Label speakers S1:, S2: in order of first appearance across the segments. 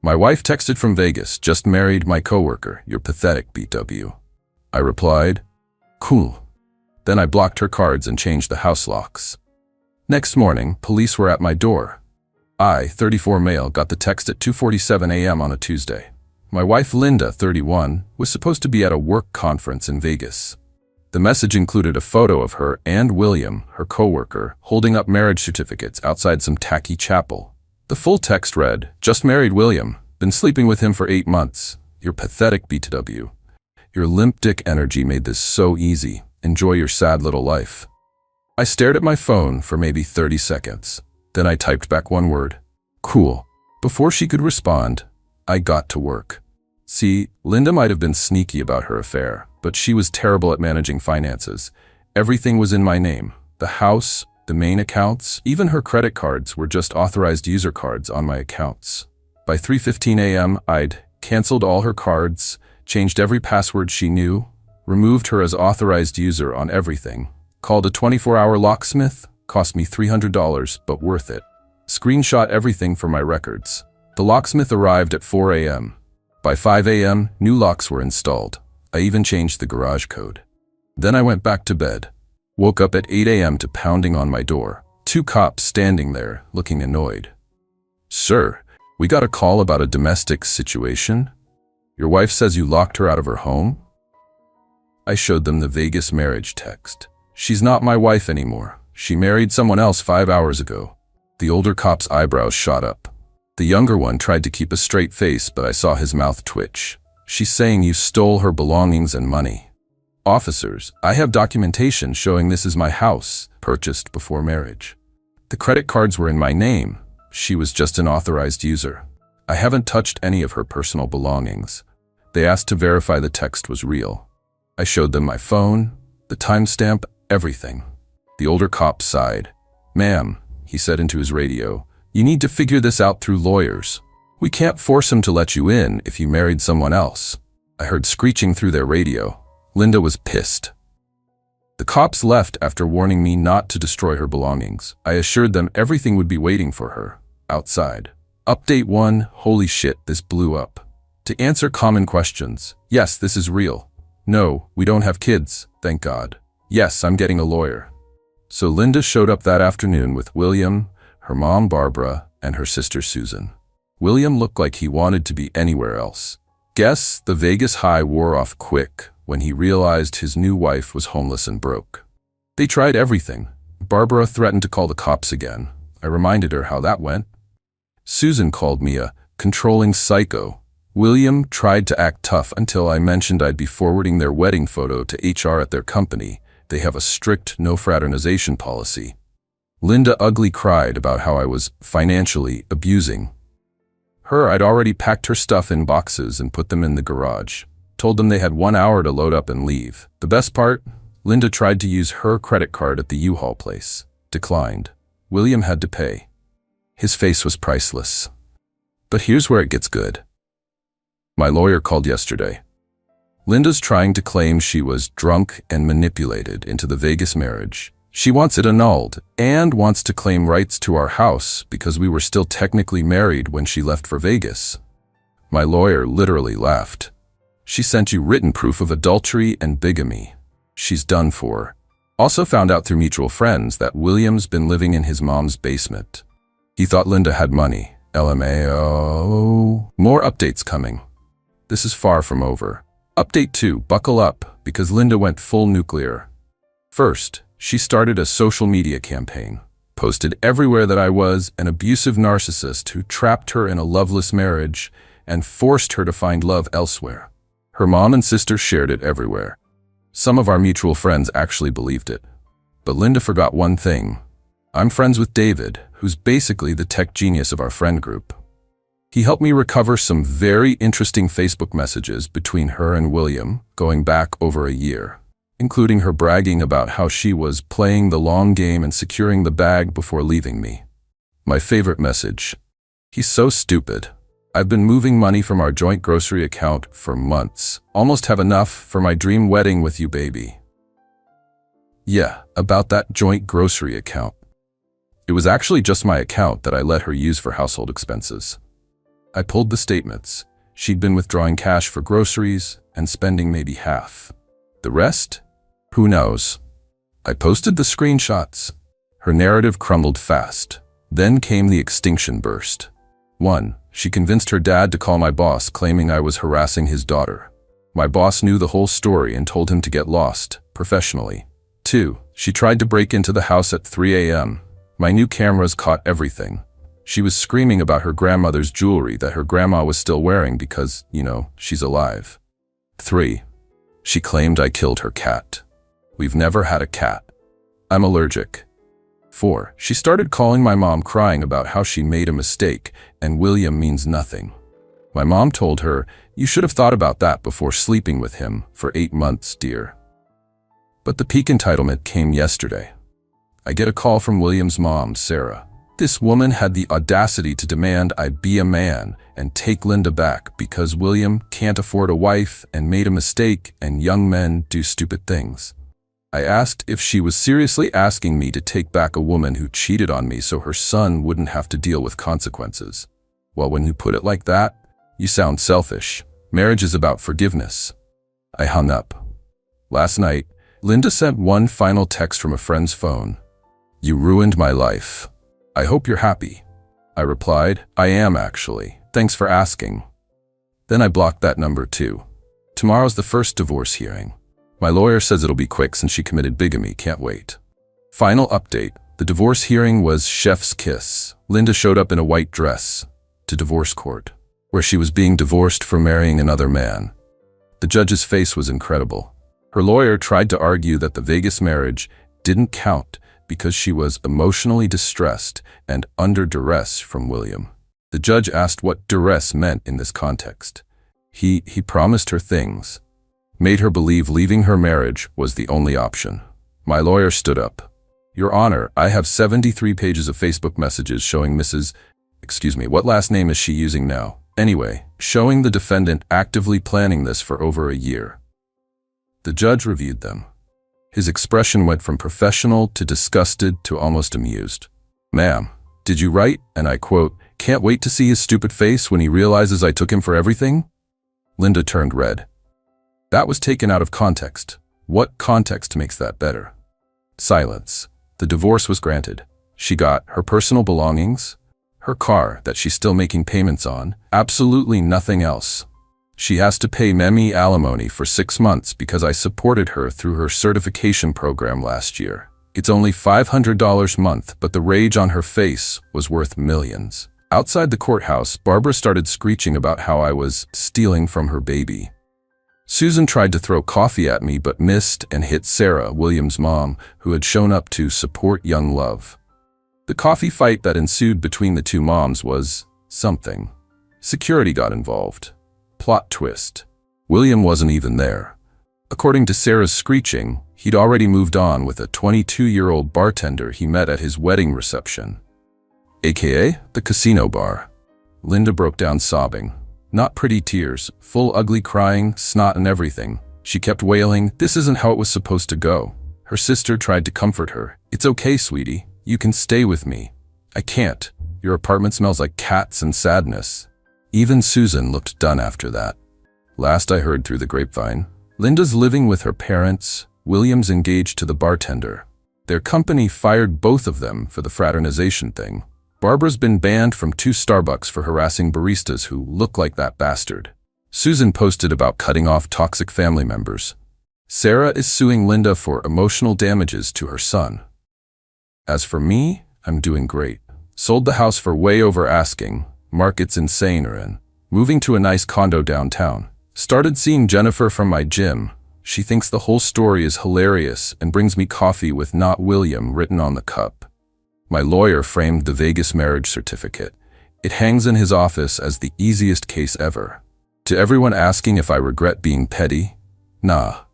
S1: My wife texted from Vegas, just married my coworker, you're pathetic, BTW. I replied, cool. Then I blocked her cards and changed the house locks. Next morning, police were at my door. I, 34 male, got the text at 2:47 a.m. on a Tuesday. My wife Linda, 31, was supposed to be at a work conference in Vegas. The message included a photo of her and William, her coworker, holding up marriage certificates outside some tacky chapel. The full text read, just married William, been sleeping with him for 8 months. You're pathetic, BTW. Your limp dick energy made this so easy. Enjoy your sad little life. I stared at my phone for maybe 30 seconds. Then I typed back one word, cool. Before she could respond, I got to work. See, Linda might have been sneaky about her affair, but she was terrible at managing finances. Everything was in my name. The house, the main accounts, even her credit cards were just authorized user cards on my accounts. By 3:15 a.m., I'd canceled all her cards, changed every password she knew, removed her as authorized user on everything, called a 24-hour locksmith, cost me $300, but worth it. Screenshot everything for my records. The locksmith arrived at 4 a.m. By 5 a.m., new locks were installed. I even changed the garage code. Then I went back to bed. Woke up at 8 a.m. to pounding on my door. 2 cops standing there, looking annoyed. Sir, we got a call about a domestic situation. Your wife says you locked her out of her home? I showed them the Vegas marriage text. She's not my wife anymore. She married someone else 5 hours ago. The older cop's eyebrows shot up. The younger one tried to keep a straight face, but I saw his mouth twitch. She's saying you stole her belongings and money. Officers, I have documentation showing this is my house, purchased before marriage. The credit cards were in my name. She was just an authorized user. I haven't touched any of her personal belongings. They asked to verify the text was real. I showed them my phone, the timestamp, everything. The older cop sighed. Ma'am, he said into his radio, you need to figure this out through lawyers. We can't force him to let you in if you married someone else. I heard screeching through their radio. Linda was pissed. The cops left after warning me not to destroy her belongings. I assured them everything would be waiting for her, outside. Update 1, holy shit, this blew up. To answer common questions, yes, this is real. No, we don't have kids, thank God. Yes, I'm getting a lawyer. So Linda showed up that afternoon with William, her mom Barbara, and her sister Susan. William looked like he wanted to be anywhere else. Guess the Vegas high wore off quick when he realized his new wife was homeless and broke. They tried everything. Barbara threatened to call the cops again. I reminded her how that went. Susan called me a controlling psycho. William tried to act tough until I mentioned I'd be forwarding their wedding photo to HR at their company. They have a strict no fraternization policy. Linda ugly cried about how I was financially abusing her. I'd already packed her stuff in boxes and put them in the garage. Told them they had 1 hour to load up and leave. The best part? Linda tried to use her credit card at the U-Haul place. Declined. William had to pay. His face was priceless. But here's where it gets good. My lawyer called yesterday. Linda's trying to claim she was drunk and manipulated into the Vegas marriage. She wants it annulled and wants to claim rights to our house because we were still technically married when she left for Vegas. My lawyer literally laughed. She sent you written proof of adultery and bigamy. She's done for. Also found out through mutual friends that William's been living in his mom's basement. He thought Linda had money. LMAO. More updates coming. This is far from over. Update 2, buckle up, because Linda went full nuclear. First, she started a social media campaign, posted everywhere that I was an abusive narcissist who trapped her in a loveless marriage and forced her to find love elsewhere. Her mom and sister shared it everywhere. Some of our mutual friends actually believed it. But Linda forgot one thing. I'm friends with David, who's basically the tech genius of our friend group. He helped me recover some very interesting Facebook messages between her and William, going back over a year, including her bragging about how she was playing the long game and securing the bag before leaving me. My favorite message. He's so stupid. I've been moving money from our joint grocery account for months. Almost have enough for my dream wedding with you, baby. Yeah, about that joint grocery account. It was actually just my account that I let her use for household expenses. I pulled the statements. She'd been withdrawing cash for groceries and spending maybe half. The rest? Who knows? I posted the screenshots. Her narrative crumbled fast. Then came the extinction burst. 1. She convinced her dad to call my boss, claiming I was harassing his daughter. My boss knew the whole story and told him to get lost, professionally. 2. She tried to break into the house at 3 a.m. My new cameras caught everything. She was screaming about her grandmother's jewelry that her grandma was still wearing because, she's alive. 3. She claimed I killed her cat. We've never had a cat. I'm allergic. 4. She started calling my mom, crying about how she made a mistake and William means nothing. My mom told her, "You should have thought about that before sleeping with him for 8 months, dear." But the peak entitlement came yesterday. I get a call from William's mom, Sarah. This woman had the audacity to demand I be a man and take Linda back because William can't afford a wife and made a mistake and young men do stupid things. I asked if she was seriously asking me to take back a woman who cheated on me so her son wouldn't have to deal with consequences. Well, when you put it like that, you sound selfish. Marriage is about forgiveness. I hung up. Last night, Linda sent one final text from a friend's phone. "You ruined my life. I hope you're happy." I replied, "I am actually. Thanks for asking." Then I blocked that number too. Tomorrow's the first divorce hearing. My lawyer says it'll be quick since she committed bigamy. Can't wait. Final update. The divorce hearing was chef's kiss. Linda showed up in a white dress to divorce court, where she was being divorced for marrying another man. The judge's face was incredible. Her lawyer tried to argue that the Vegas marriage didn't count because she was emotionally distressed and under duress from William. The judge asked what duress meant in this context. He promised her things, made her believe leaving her marriage was the only option. My lawyer stood up. "Your Honor, I have 73 pages of Facebook messages showing what last name is she using now? Anyway, showing the defendant actively planning this for over a year." The judge reviewed them. His expression went from professional to disgusted to almost amused. "Ma'am, did you write," and I quote, "can't wait to see his stupid face when he realizes I took him for everything?" Linda turned red. That was taken out of context. What context makes that better? Silence. The divorce was granted. She got her personal belongings, her car that she's still making payments on, absolutely nothing else. She has to pay Memi alimony for 6 months because I supported her through her certification program last year. It's only $500 a month, but the rage on her face was worth millions. Outside the courthouse, Barbara started screeching about how I was stealing from her baby. Susan tried to throw coffee at me but missed and hit Sarah, William's mom, who had shown up to support young love. The coffee fight that ensued between the two moms was something. Security got involved. Plot twist. William wasn't even there. According to Sarah's screeching, he'd already moved on with a 22-year-old bartender he met at his wedding reception, aka the casino bar. Linda broke down sobbing. Not pretty tears, full ugly crying, snot and everything. She kept wailing, "This isn't how it was supposed to go." Her sister tried to comfort her. "It's okay, sweetie. You can stay with me." "I can't. Your apartment smells like cats and sadness." Even Susan looked done after that. Last I heard through the grapevine, Linda's living with her parents, William's engaged to the bartender. Their company fired both of them for the fraternization thing. Barbara's been banned from 2 Starbucks for harassing baristas who look like that bastard. Susan posted about cutting off toxic family members. Sarah is suing Linda for emotional damages to her son. As for me, I'm doing great. Sold the house for way over asking. Market's insane, moving to a nice condo downtown. Started seeing Jennifer from my gym. She thinks the whole story is hilarious and brings me coffee with "Not William" written on the cup. My lawyer framed the Vegas marriage certificate. It hangs in his office as the easiest case ever. To everyone asking if I regret being petty, nah.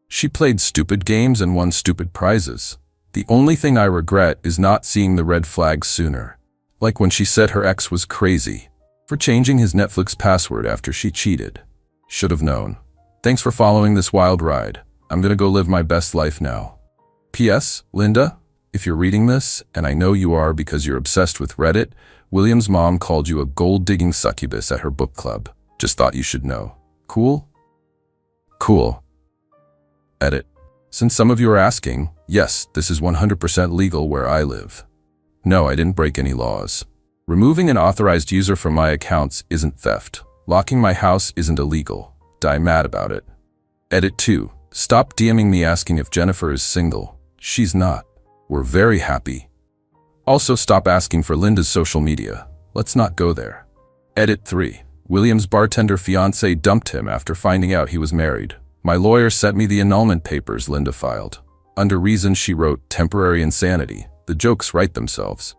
S1: She played stupid games and won stupid prizes. The only thing I regret is not seeing the red flags sooner. Like when she said her ex was crazy for changing his Netflix password after she cheated. Should have known. Thanks for following this wild ride. I'm gonna go live my best life now. P.S. Linda, if you're reading this, and I know you are because you're obsessed with Reddit, William's mom called you a gold-digging succubus at her book club. Just thought you should know. Cool? Cool. Edit. Since some of you are asking, yes, this is 100% legal where I live. No, I didn't break any laws. Removing an authorized user from my accounts isn't theft. Locking my house isn't illegal. Die mad about it. Edit 2. Stop DMing me asking if Jennifer is single. She's not. We're very happy. Also, stop asking for Linda's social media. Let's not go there. Edit 3. William's bartender fiancé dumped him after finding out he was married. My lawyer sent me the annulment papers Linda filed. Under reasons she wrote temporary insanity. The jokes write themselves.